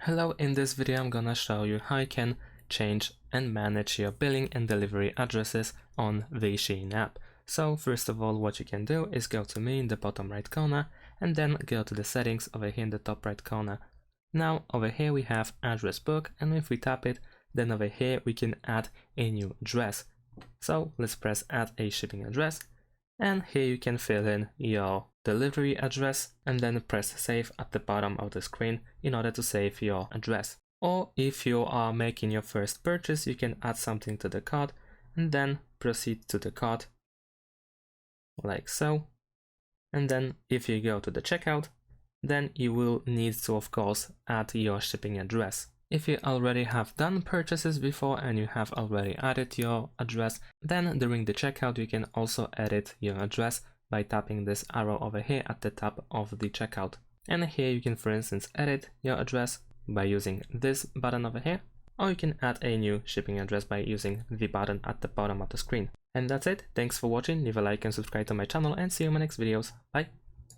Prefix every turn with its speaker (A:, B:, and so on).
A: Hello, in this video I'm gonna show you how you can change and manage your billing and delivery addresses on the SHEIN app. So first of all, what you can do is go to Me in the bottom right corner and then go to the settings over here in the top right corner. Now over here we have address book, and if we tap it, then over here we can add a new address. So let's press add a shipping address, and here you can fill in your delivery address and then press save at the bottom of the screen in order to save your address. Or if you are making your first purchase, you can add something to the cart and then proceed to the cart like so. And then if you go to the checkout, then you will need to of course add your shipping address. If you already have done purchases before and you have already added your address, then during the checkout you can also edit your address by tapping this arrow over here at the top of the checkout. And here you can, for instance, edit your address by using this button over here, or you can add a new shipping address by using the button at the bottom of the screen. And that's it. Thanks for watching. Leave a like and subscribe to my channel, and see you in my next videos. Bye!